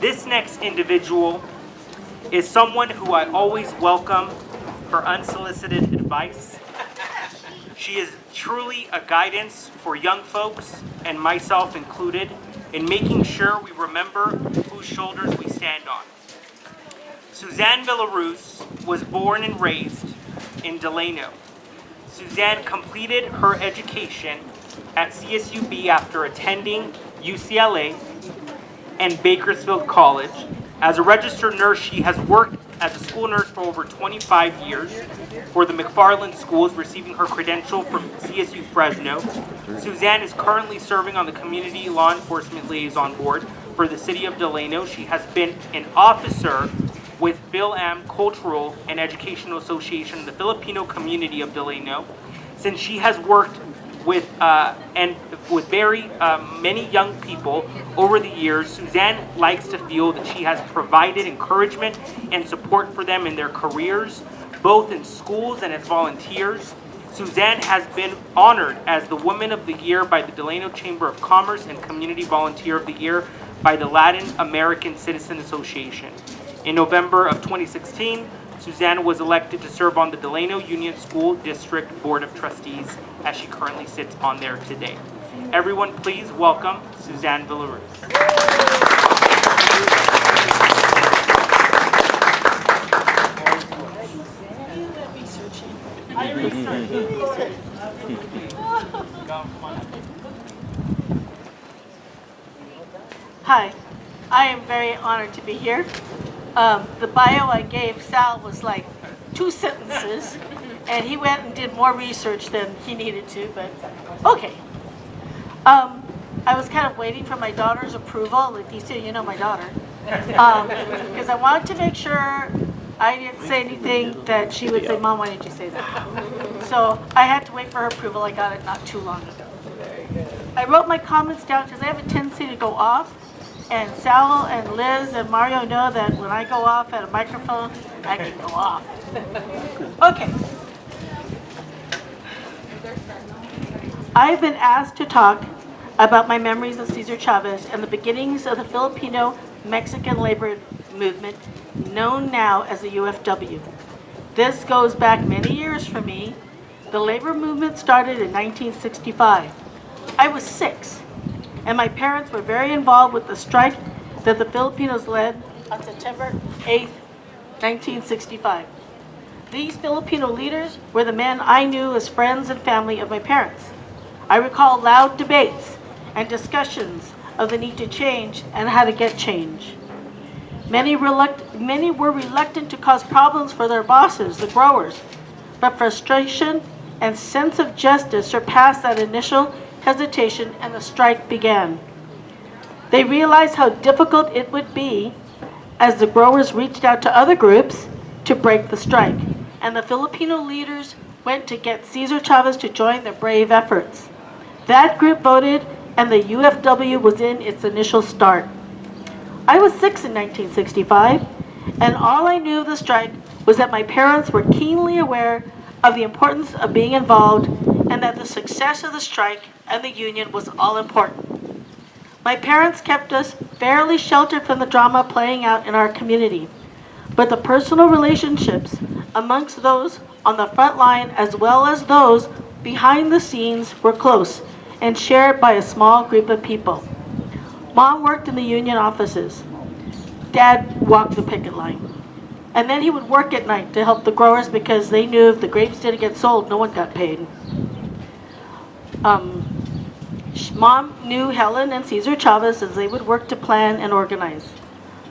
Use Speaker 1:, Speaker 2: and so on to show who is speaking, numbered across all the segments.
Speaker 1: This next individual is someone who I always welcome for unsolicited advice. She is truly a guidance for young folks, and myself included, in making sure we remember whose shoulders we stand on. Suzanne Villaruz was born and raised in Delano. Suzanne completed her education at CSUB after attending UCLA and Bakersfield College. As a registered nurse, she has worked as a school nurse for over 25 years for the McFarland Schools, receiving her credential from CSU Fresno. Suzanne is currently serving on the Community Law Enforcement Liaison Board for the City of Delano. She has been an officer with Phil-Am Cultural and Educational Association in the Filipino community of Delano. Since she has worked with very many young people over the years, Suzanne likes to feel that she has provided encouragement and support for them in their careers, both in schools and as volunteers. Suzanne has been honored as the Woman of the Year by the Delano Chamber of Commerce and Community Volunteer of the Year by the Latin American Citizen Association. In November of 2016, Suzanne was elected to serve on the Delano Union School District Board of Trustees, as she currently sits on there today. Everyone, please welcome Suzanne Villaruz.
Speaker 2: Hi, I am very honored to be here. The bio I gave Sal was like 2 sentences, and he went and did more research than he needed to, but okay. I was kind of waiting for my daughter's approval. Leticia, you know my daughter. Because I wanted to make sure I didn't say anything that she would say, Mom, why did you say that? So I had to wait for her approval. I got it not too long ago. I wrote my comments down because I have a tendency to go off. And Sal and Liz and Mario know that when I go off at a microphone, I can go off. Okay. I've been asked to talk about my memories of Cesar Chavez and the beginnings of the Filipino-Mexican labor movement, known now as the UFW. This goes back many years for me. The labor movement started in 1965. I was 6. And my parents were very involved with the strike that the Filipinos led on September 8, 1965. These Filipino leaders were the men I knew as friends and family of my parents. I recall loud debates and discussions of the need to change and how to get change. Many were reluctant to cause problems for their bosses, the growers, but frustration and sense of justice surpassed that initial hesitation, and the strike began. They realized how difficult it would be as the growers reached out to other groups to break the strike, and the Filipino leaders went to get Cesar Chavez to join their brave efforts. That group voted, and the UFW was in its initial start. I was 6 in 1965, and all I knew of the strike was that my parents were keenly aware of the importance of being involved and that the success of the strike and the union was all important. My parents kept us fairly sheltered from the drama playing out in our community, but the personal relationships amongst those on the front line as well as those behind the scenes were close and shared by a small group of people. Mom worked in the union offices. Dad walked the picket line. And then he would work at night to help the growers because they knew if the grapes didn't get sold, no one got paid. Mom knew Helen and Cesar Chavez as they would work to plan and organize.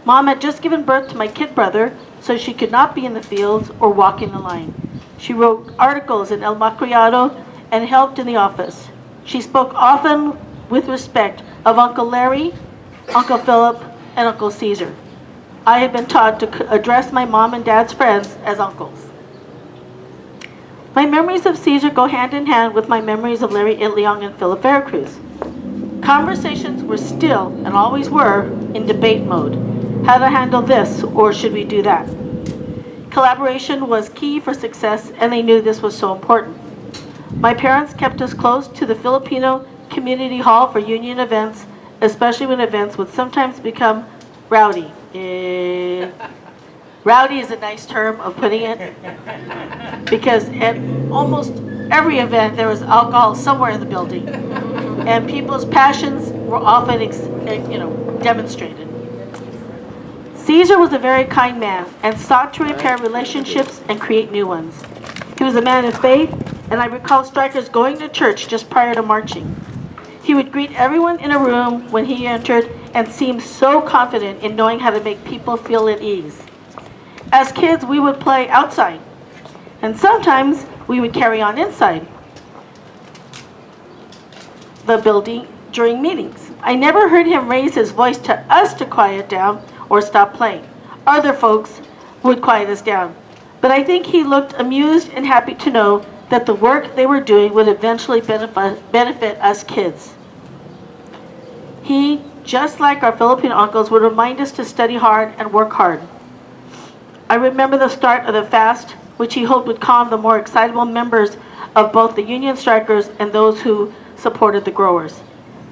Speaker 2: Mom had just given birth to my kid brother, so she could not be in the fields or walking the line. She wrote articles in El Macroyado and helped in the office. She spoke often with respect of Uncle Larry, Uncle Philip, and Uncle Cesar. I had been taught to address my mom and dad's friends as uncles. My memories of Cesar go hand in hand with my memories of Larry Itliong and Philip Veracruz. Conversations were still, and always were, in debate mode. How to handle this, or should we do that? Collaboration was key for success, and they knew this was so important. My parents kept us close to the Filipino Community Hall for union events, especially when events would sometimes become rowdy. Rowdy is a nice term of putting it because at almost every event there was alcohol somewhere in the building, and people's passions were often, demonstrated. Caesar was a very kind man and sought to repair relationships and create new ones. He was a man of faith, and I recall strikers going to church just prior to marching. He would greet everyone in a room when he entered and seemed so confident in knowing how to make people feel at ease. As kids, we would play outside, and sometimes we would carry on inside the building during meetings. I never heard him raise his voice to us to quiet down or stop playing. Other folks would quiet us down, but I think he looked amused and happy to know that the work they were doing would eventually benefit us kids. He, just like our Filipino uncles, would remind us to study hard and work hard. I remember the start of the fast, which he hoped would calm the more excitable members of both the union strikers and those who supported the growers.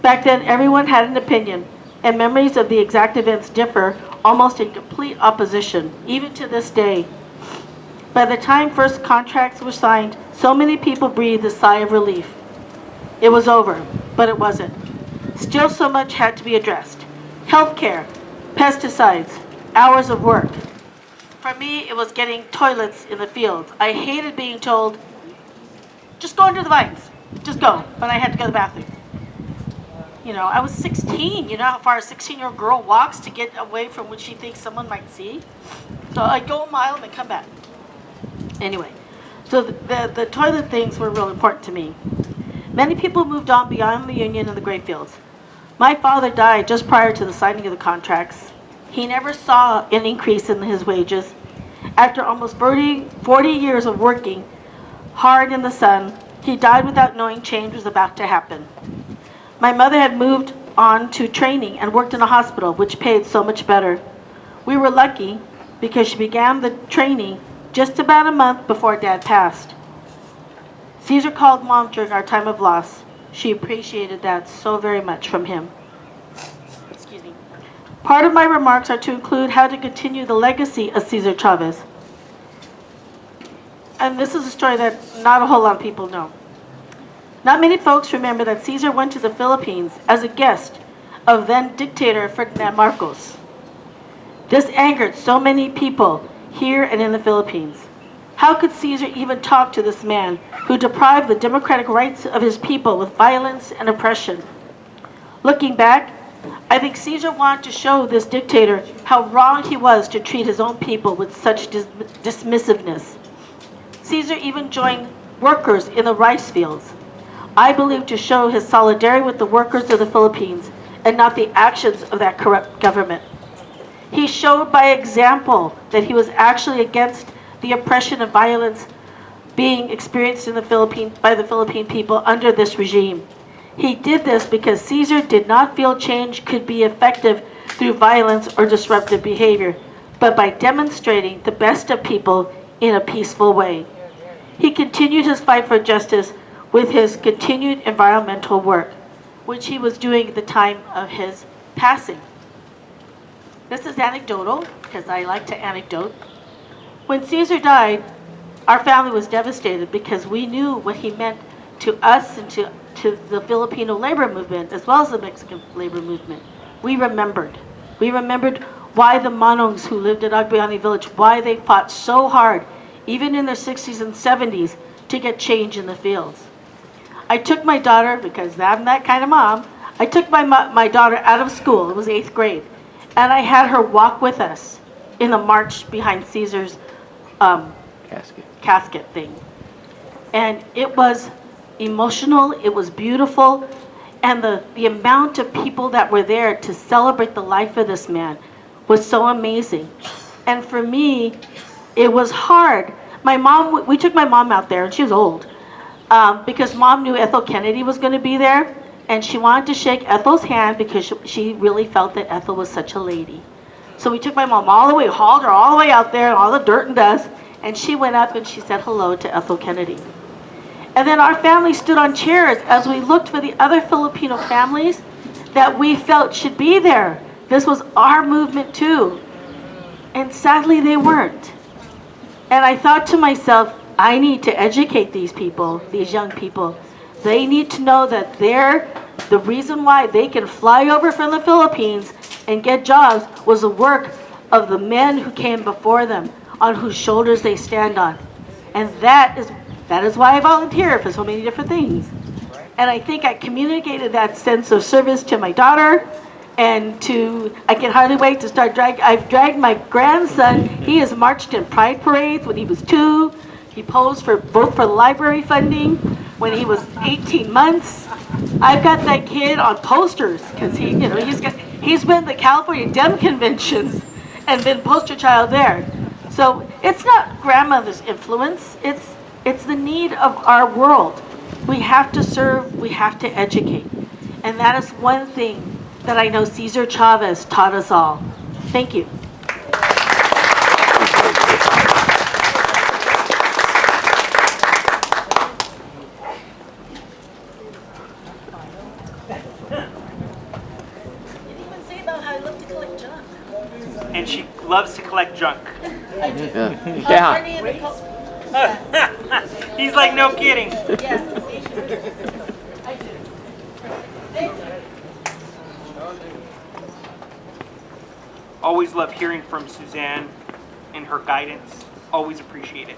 Speaker 2: Back then, everyone had an opinion, and memories of the exact events differ almost in complete opposition, even to this day. By the time first contracts were signed, so many people breathed a sigh of relief. It was over, but it wasn't. Still so much had to be addressed. Healthcare, pesticides, hours of work. For me, it was getting toilets in the fields. I hated being told, just go into the vines. Just go. But I had to go to the bathroom. I was 16. You know how far a 16-year-old girl walks to get away from what she thinks someone might see? So I'd go a mile and then come back. Anyway, so the toilet things were real important to me. Many people moved on beyond the union and the grain fields. My father died just prior to the signing of the contracts. He never saw an increase in his wages. After almost 40 years of working hard in the sun, he died without knowing change was about to happen. My mother had moved on to training and worked in a hospital, which paid so much better. We were lucky because she began the training just about a month before Dad passed. Cesar called Mom during our time of loss. She appreciated that so very much from him. Excuse me. Part of my remarks are to include how to continue the legacy of Cesar Chavez. And this is a story that not a whole lot of people know. Not many folks remember that Cesar went to the Philippines as a guest of then dictator Ferdinand Marcos. This angered so many people here and in the Philippines. How could Cesar even talk to this man who deprived the democratic rights of his people with violence and oppression? Looking back, I think Cesar wanted to show this dictator how wrong he was to treat his own people with such dismissiveness. Cesar even joined workers in the rice fields, I believe, to show his solidarity with the workers of the Philippines and not the actions of that corrupt government. He showed by example that he was actually against the oppression and violence being experienced in the by the Philippine people under this regime. He did this because Cesar did not feel change could be effective through violence or disruptive behavior, but by demonstrating the best of people in a peaceful way. He continued his fight for justice with his continued environmental work, which he was doing at the time of his passing. This is anecdotal, because I like to anecdote. When Cesar died, our family was devastated because we knew what he meant to us and to the Filipino labor movement, as well as the Mexican labor movement. We remembered. We remembered why the Manongs who lived at Agbayani village, why they fought so hard, even in their 60s and 70s, to get change in the fields. I took my daughter, because I'm that kind of mom, I took my daughter out of school, it was 8th grade, and I had her walk with us in the march behind Cesar's casket thing. And it was emotional, it was beautiful, and the amount of people that were there to celebrate the life of this man was so amazing. And for me, it was hard. We took my mom out there, and she was old, because Mom knew Ethel Kennedy was going to be there, and she wanted to shake Ethel's hand because she really felt that Ethel was such a lady. So we took my mom all the way, hauled her all the way out there, all the dirt and dust, and she went up and she said hello to Ethel Kennedy. And then our family stood on chairs as we looked for the other Filipino families that we felt should be there This was our movement too. And sadly, they weren't. And I thought to myself, I need to educate these people, these young people. They need to know that the reason why they can fly over from the Philippines and get jobs was the work of the men who came before them, on whose shoulders they stand on. And that is why I volunteer for so many different things. And I think I communicated that sense of service to my daughter, and I can hardly wait to start I've dragged my grandson. He has marched in pride parades when he was 2. He posed for both for library funding when he was 18 months. I've got that kid on posters because he's been to the California Dem conventions and been poster child there. So it's not grandmother's influence. It's the need of our world. We have to serve. We have to educate, and that is one thing that I know Cesar Chavez taught us all. Thank you. You didn't even say about how I love to collect junk.
Speaker 1: And she loves to collect junk.
Speaker 2: I do.
Speaker 3: Yeah.
Speaker 1: He's like, no kidding.
Speaker 2: Yes. I do. Thank you.
Speaker 1: Always love hearing from Suzanne and her guidance. Always appreciate it.